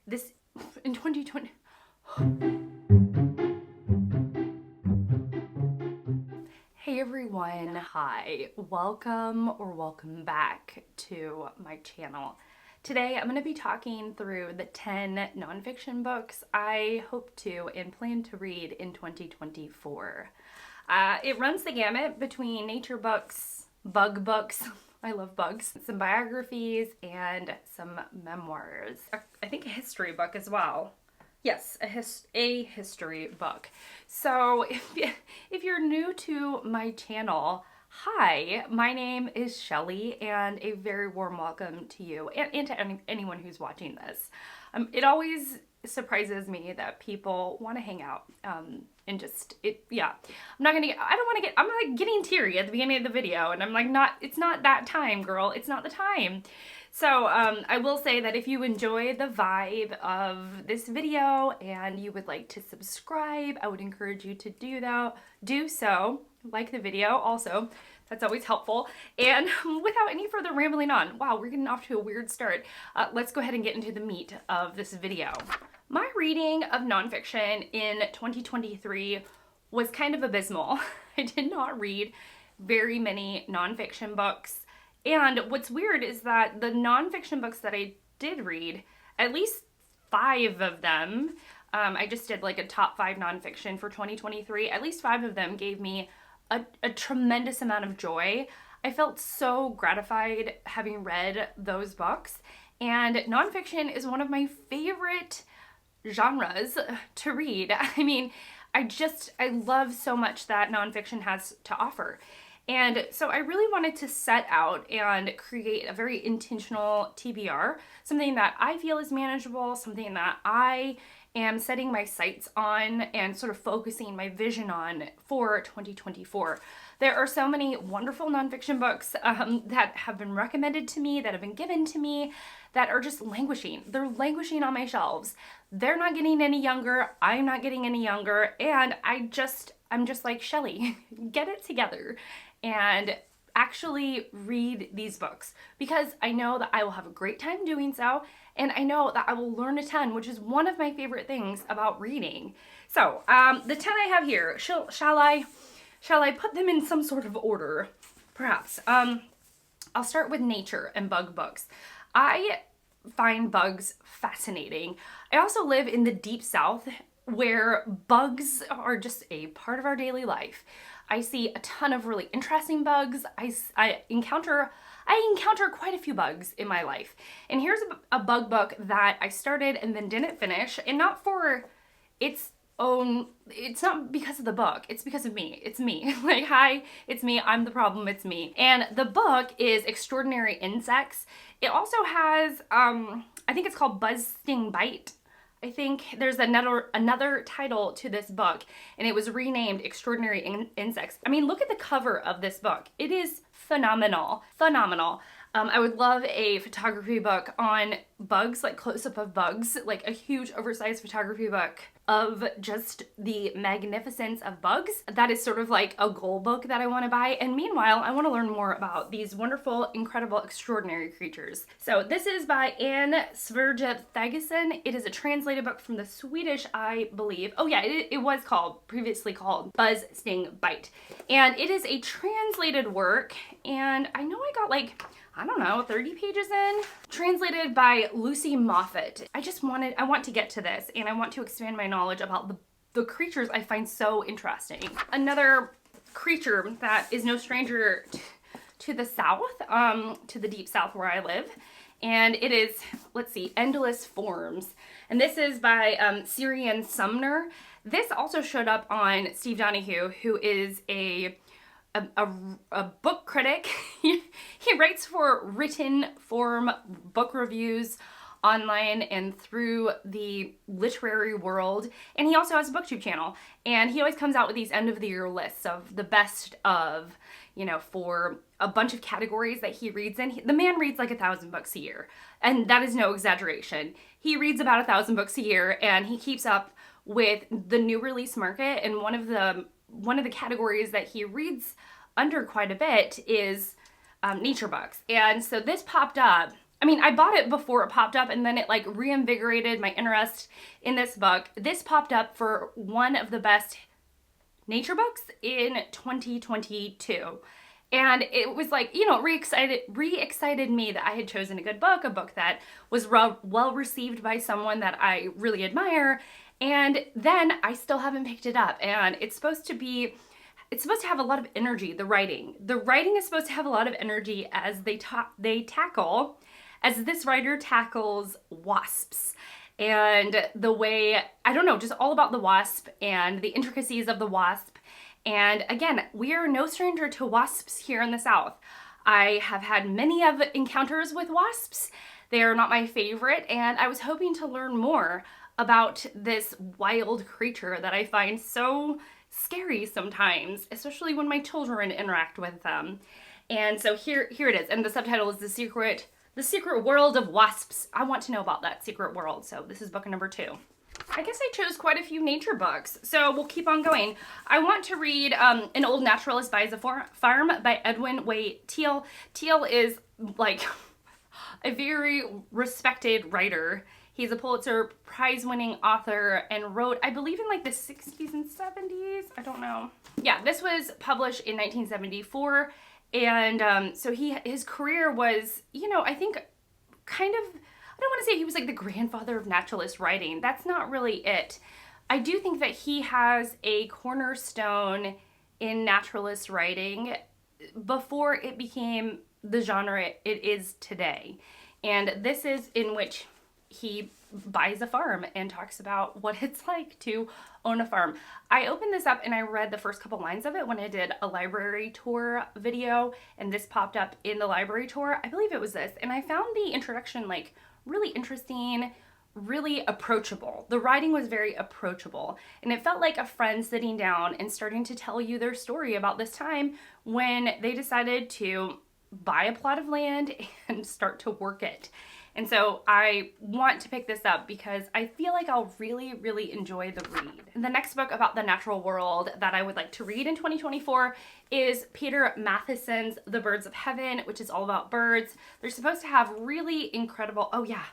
this in 2020. Hey everyone, hi, welcome back to my channel. Today I'm going to be talking through the 10 nonfiction books I hope to and plan to read in 2024. It runs the gamut between nature books, bug books, I love bugs, some biographies, and some memoirs. I think a history book as well. Yes, a history book. So if you're new to my channel, hi, my name is Shelly, and a very warm welcome to you and to anyone who's watching this. It always surprises me that people want to hang out and just, I'm like getting teary at the beginning of the video, and I'm like, it's not that time, girl, it's not the time. So I will say that if you enjoy the vibe of this video and you would like to subscribe, I would encourage you to do so, like the video also. That's always helpful. And without any further rambling on, wow, we're getting off to a weird start. Let's go ahead and get into the meat of this video. My reading of nonfiction in 2023 was kind of abysmal. I did not read very many nonfiction books. And what's weird is that the nonfiction books that I did read, at least 5 of them, I just did like a top 5 nonfiction for 2023, at least 5 of them gave me a tremendous amount of joy. I felt so gratified having read those books, and nonfiction is one of my favorite genres to read. I mean, I love so much that nonfiction has to offer. And so I really wanted to set out and create a very intentional TBR, something that I feel is manageable, something that I am setting my sights on and sort of focusing my vision on for 2024. There are so many wonderful nonfiction books that have been recommended to me, that have been given to me, that are just languishing. They're languishing on my shelves. They're not getting any younger. I'm not getting any younger. And I'm just like, Shelly, get it together and actually read these books, because I know that I will have a great time doing so, and I know that I will learn a ton, which is one of my favorite things about reading. So the 10 I have here, shall I put them in some sort of order? Perhaps. I'll start with nature and bug books. I find bugs fascinating. I also live in the deep south, where bugs are just a part of our daily life. I see a ton of really interesting bugs. I encounter quite a few bugs in my life. And here's a bug book that I started and then didn't finish, and not for its own, it's not because of the book, it's because of me. It's me. Like, hi, it's me, I'm the problem, it's me. And the book is Extraordinary Insects. It also has, I think it's called Buzz Sting Bite. I think there's another title to this book, and it was renamed Extraordinary Insects. I mean, look at the cover of this book. It is phenomenal. Phenomenal. I would love a photography book on bugs, like close-up of bugs, like a huge oversized photography book of just the magnificence of bugs. That is sort of like a goal book that I want to buy. And meanwhile, I want to learn more about these wonderful, incredible, extraordinary creatures. So this is by Anne Sverge-Thygesen. It is a translated book from the Swedish, I believe. Oh yeah, it was previously called Buzz Sting Bite. And it is a translated work, and I know I got like, I don't know, 30 pages in. Translated by Lucy Moffat. I want to get to this, and I want to expand my knowledge about the creatures I find so interesting. Another creature that is no stranger to the south, to the deep south where I live, and it is, let's see, Endless Forms. And this is by Syrian Sumner. This also showed up on Steve Donahue, who is a book critic. He writes for written form book reviews online and through the literary world, and he also has a booktube channel, and he always comes out with these end of the year lists of the best of, for a bunch of categories that he reads in. The man reads like 1,000 books a year, and that is no exaggeration. He reads about 1,000 books a year, and he keeps up with the new release market, and one of the categories that he reads under quite a bit is nature books. And so this popped up. I mean, I bought it before it popped up, and then it like reinvigorated my interest in this book. This popped up for one of the best nature books in 2022. And it was like, you know, re-excited me that I had chosen a good book, a book that was well received by someone that I really admire. And then I still haven't picked it up. And it's supposed to have a lot of energy, the writing. The writing is supposed to have a lot of energy as as this writer tackles wasps. And the way, I don't know, just all about the wasp and the intricacies of the wasp. And again, we are no stranger to wasps here in the South. I have had many of encounters with wasps. They are not my favorite, and I was hoping to learn more about this wild creature that I find so scary sometimes, especially when my children interact with them. And so here it is, and the subtitle is The Secret World of Wasps. I want to know about that secret world, so this is book number 2. I guess I chose quite a few nature books, so we'll keep on going. I want to read An Old Naturalist Buys a Farm by Edwin Way Teale. Teale is like a very respected writer. He's a Pulitzer Prize-winning author and wrote, I believe, in like the 60s and 70s. I don't know. Yeah, this was published in 1974. And so his career was, you know, I think kind of, I don't want to say he was like the grandfather of naturalist writing. That's not really it. I do think that he has a cornerstone in naturalist writing before it became the genre it is today. And this is in which he buys a farm and talks about what it's like to own a farm. I opened this up and I read the first couple lines of it when I did a library tour video, and this popped up in the library tour. I believe it was this, and I found the introduction like really interesting, really approachable. The writing was very approachable, and it felt like a friend sitting down and starting to tell you their story about this time when they decided to buy a plot of land and start to work it. And so I want to pick this up because I feel like I'll really, really enjoy the read. The next book about the natural world that I would like to read in 2024 is Peter Matheson's The Birds of Heaven, which is all about birds. They're supposed to have really incredible, oh yeah,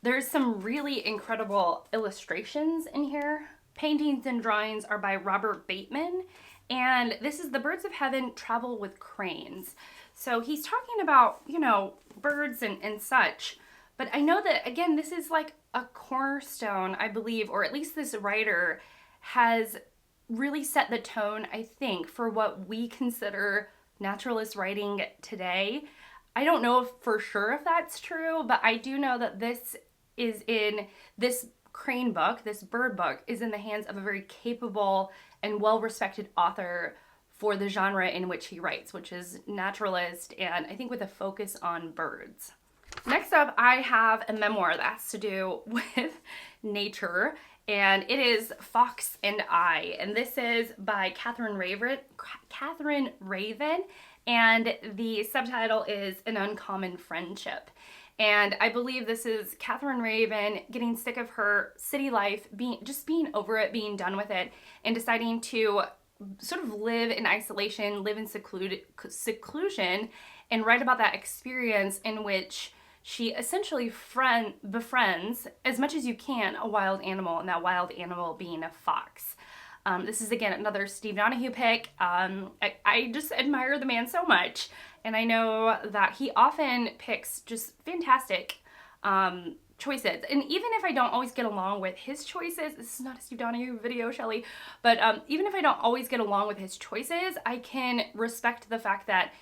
there's some really incredible illustrations in here. Paintings and drawings are by Robert Bateman, and this is The Birds of Heaven Travel with Cranes. So he's talking about, you know, birds and such. But I know that, again, this is like a cornerstone, I believe, or at least this writer has really set the tone, I think, for what we consider naturalist writing today. I don't know for sure if that's true, but I do know that this crane book, this bird book, is in the hands of a very capable and well-respected author for the genre in which he writes, which is naturalist, and I think with a focus on birds. Next up, I have a memoir that has to do with nature, and it is Fox and I, and this is by Catherine Raven, and the subtitle is An Uncommon Friendship. And I believe this is Catherine Raven getting sick of her city life, being over it, being done with it, and deciding to sort of live in isolation, live in seclusion, and write about that experience in which she essentially befriends, as much as you can, a wild animal, and that wild animal being a fox. This is, again, another Steve Donahue pick. I just admire the man so much, and I know that he often picks just fantastic choices. And even if I don't always get along with his choices, this is not a Steve Donahue video, Shelley, but even if I don't always get along with his choices, I can respect the fact that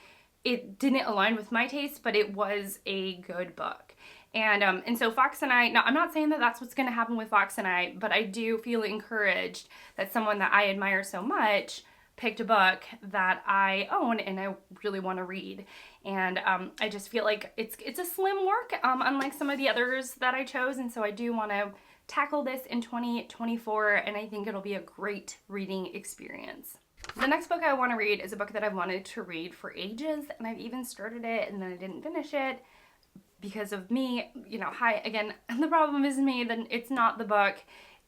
it didn't align with my taste, but it was a good book. And so Fox and I, now I'm not saying that that's what's going to happen with Fox and I, but I do feel encouraged that someone that I admire so much picked a book that I own and I really want to read. And I just feel like it's a slim work, unlike some of the others that I chose. And so I do want to tackle this in 2024, and I think it'll be a great reading experience. The next book I want to read is a book that I've wanted to read for ages, and I've even started it and then I didn't finish it because of me, you know, again, the problem is me, then it's not the book.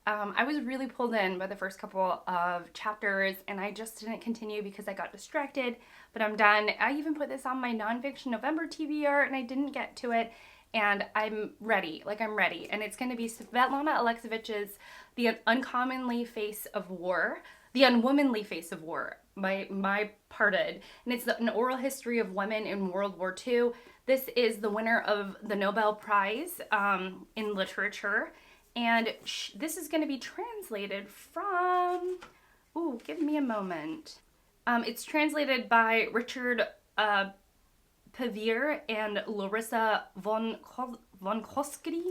I was really pulled in by the first couple of chapters and I just didn't continue because I got distracted, but I'm done. I even put this on my nonfiction November TBR and I didn't get to it. and I'm ready. Like, I'm ready. And it's going to be Svetlana Alexievich's The Uncommonly Face of War, The Unwomanly Face of War, my parted. And it's an oral history of women in World War II. This is the winner of the Nobel Prize in literature. And this is going to be translated from, ooh, give me a moment. It's translated by Richard Pevere and Larissa von Koski.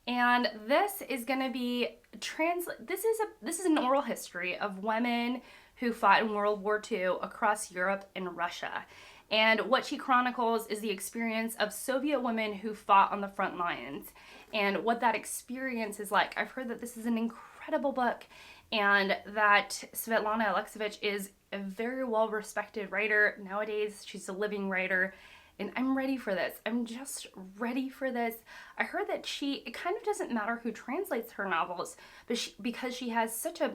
And this is going to be this is an oral history of women who fought in World War II across Europe and Russia. And what she chronicles is the experience of Soviet women who fought on the front lines and what that experience is like. I've heard that this is an incredible book and that Svetlana Alexievich is a very well-respected writer. Nowadays, she's a living writer, and I'm ready for this. I'm just ready for this. I heard that it kind of doesn't matter who translates her novels, but because she has such a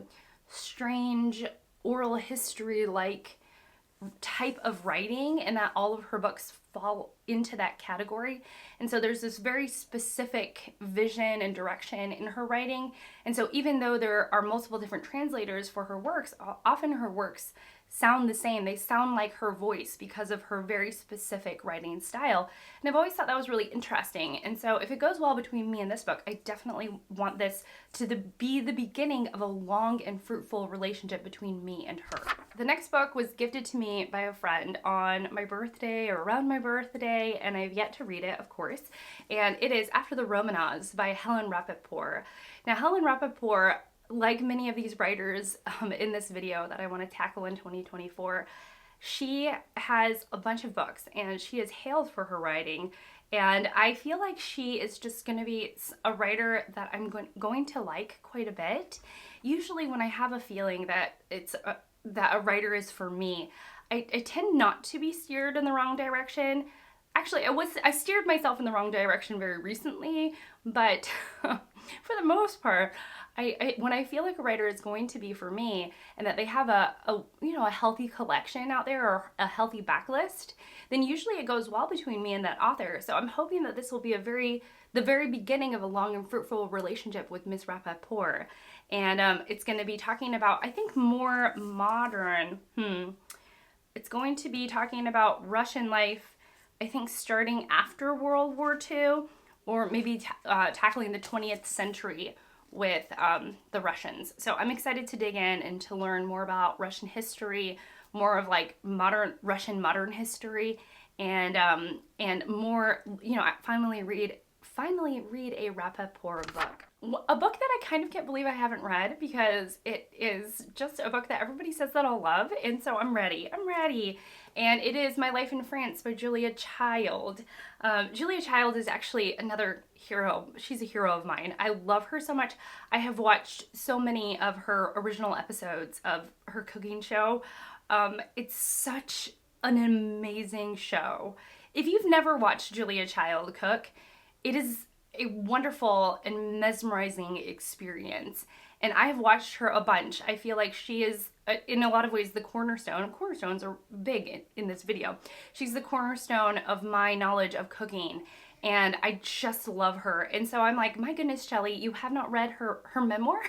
strange oral history-like type of writing, and that all of her books fall into that category. And so there's this very specific vision and direction in her writing. And so even though there are multiple different translators for her works, often her works sound the same. They sound like her voice because of her very specific writing style. And I've always thought that was really interesting. And so if it goes well between me and this book, I definitely want this to be the beginning of a long and fruitful relationship between me and her. The next book was gifted to me by a friend on my birthday or around my birthday, and I've yet to read it, of course. And it is After the Romanovs by Helen Rappaport. Now, Helen Rappaport, like many of these writers in this video that I want to tackle in 2024, she has a bunch of books and she is hailed for her writing. And I feel like she is just going to be a writer that I'm going to like quite a bit. Usually when I have a feeling that that a writer is for me, I tend not to be steered in the wrong direction. Actually, I steered myself in the wrong direction very recently, but for the most part, when I feel like a writer is going to be for me and that they have a healthy collection out there or a healthy backlist, then usually it goes well between me and that author. So I'm hoping that this will be the very beginning of a long and fruitful relationship with Miss Rappaport. And it's going to be talking about, I think, more modern. It's going to be talking about Russian life, I think, starting after World War II, or maybe tackling the 20th century with the Russians. So I'm excited to dig in and to learn more about Russian history, more of like Russian modern history, and more, finally read a Rappaport book. A book that I kind of can't believe I haven't read because it is just a book that everybody says that I'll love, and so I'm ready. And it is My Life in France by Julia Child. Julia Child is actually another hero. She's a hero of mine. I love her so much. I have watched so many of her original episodes of her cooking show. It's such an amazing show. If you've never watched Julia Child cook, it is a wonderful and mesmerizing experience. And I've watched her a bunch. I feel like she is, in a lot of ways, the cornerstone. Cornerstones are big in this video. She's the cornerstone of my knowledge of cooking. And I just love her. And so I'm like, my goodness, Shelley, you have not read her memoir?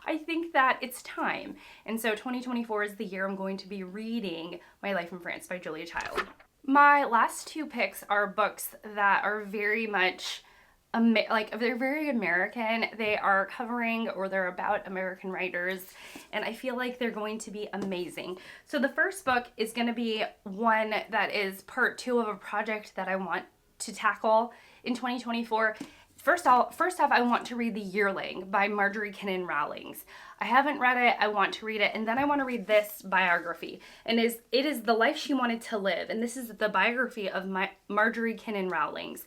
I think that it's time. And so 2024 is the year I'm going to be reading My Life in France by Julia Child. My last two picks are books that are very much they're very American. They are covering or they're about American writers, and I feel like they're going to be amazing. So the first book is going to be one that is part 2 of a project that I want to tackle in 2024. First off, I want to read The Yearling by Marjorie Kinnan Rowlings. I haven't read it. I want to read it, and then I want to read this biography. And it is The Life She Wanted to Live, and this is the biography of Marjorie Kinnan Rowlings.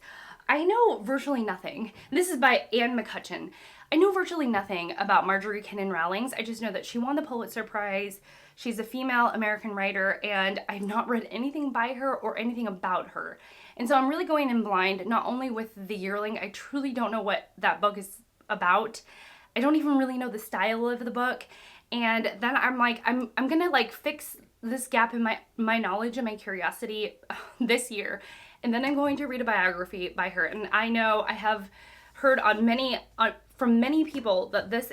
I know virtually nothing. This is by Anne McCutcheon. I know virtually nothing about Marjorie Kinnan Rowlings. I just know that she won the Pulitzer Prize. She's a female American writer, and I've not read anything by her or anything about her. And so I'm really going in blind, not only with The Yearling. I truly don't know what that book is about. I don't even really know the style of the book. And then I'm like, I'm gonna like fix this gap in my knowledge and my curiosity this year. and then I'm going to read a biography by her. And I know I have heard from many people that this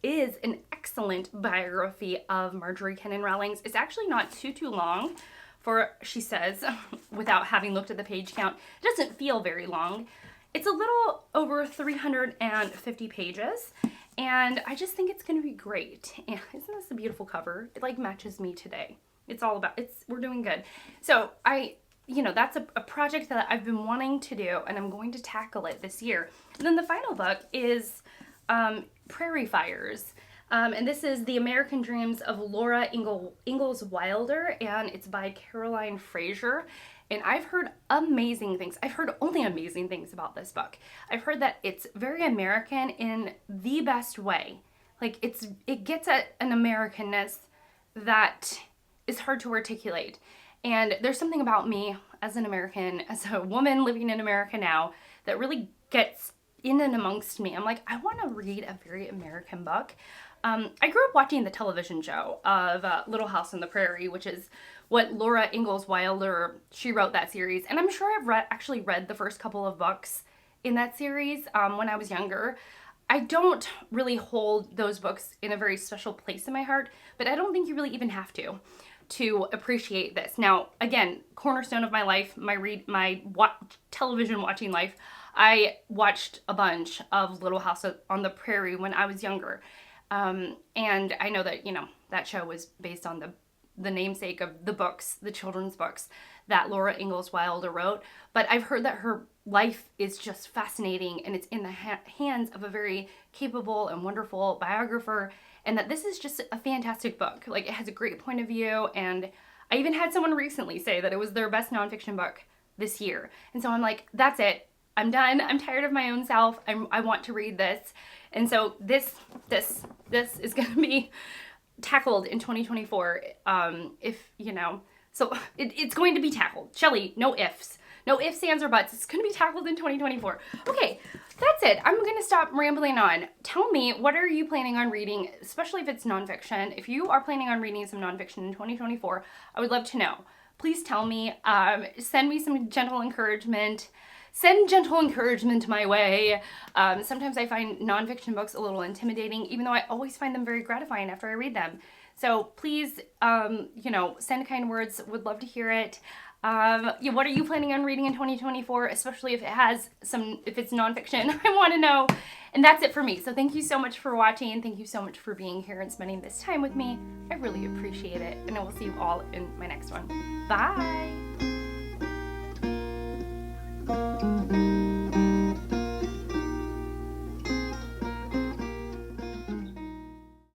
is an excellent biography of Marjorie Kinnan Rawlings. It's actually not too long, for she says, without having looked at the page count, it doesn't feel very long. It's a little over 350 pages, and I just think it's going to be great. And isn't this a beautiful cover? It like matches me today. We're doing good. So that's a project that I've been wanting to do, and I'm going to tackle it this year. And then the final book is Prairie Fires. And this is The American Dreams of Laura Ingalls Wilder, and it's by Caroline Fraser. And I've heard amazing things. I've heard only amazing things about this book. I've heard that it's very American in the best way. Like it gets at an Americanness that is hard to articulate. And there's something about me as an American, as a woman living in America now, that really gets in and amongst me. I'm like, I want to read a very American book. I grew up watching the television show of Little House on the Prairie, which is what Laura Ingalls Wilder, she wrote that series. And I'm sure I've actually read the first couple of books in that series when I was younger. I don't really hold those books in a very special place in my heart, but I don't think you really even have to appreciate this. Now, again, cornerstone of my life, my television watching life, I watched a bunch of Little House on the Prairie when I was younger. And I know that, that show was based on the namesake of the books, the children's books that Laura Ingalls Wilder wrote. But I've heard that her life is just fascinating, and it's in the hands of a very capable and wonderful biographer, and that this is just a fantastic book. Like, it has a great point of view, and I even had someone recently say that it was their best nonfiction book this year. And so I'm like, that's it. I'm done. I'm tired of my own self. I want to read this. And so this is going to be tackled in 2024. So it's going to be tackled. Shelley, no ifs. No ifs, ands, or buts. It's going to be tackled in 2024. Okay, that's it. I'm going to stop rambling on. Tell me, what are you planning on reading, especially if it's nonfiction? If you are planning on reading some nonfiction in 2024, I would love to know. Please tell me. Send me some gentle encouragement. Send gentle encouragement my way. Sometimes I find nonfiction books a little intimidating, even though I always find them very gratifying after I read them. So please, send kind words. Would love to hear it. What are you planning on reading in 2024, especially if it's nonfiction? I want to know. And that's it for me. So thank you so much for watching. Thank you so much for being here and spending this time with me. I really appreciate it. And I will see you all in my next one. Bye.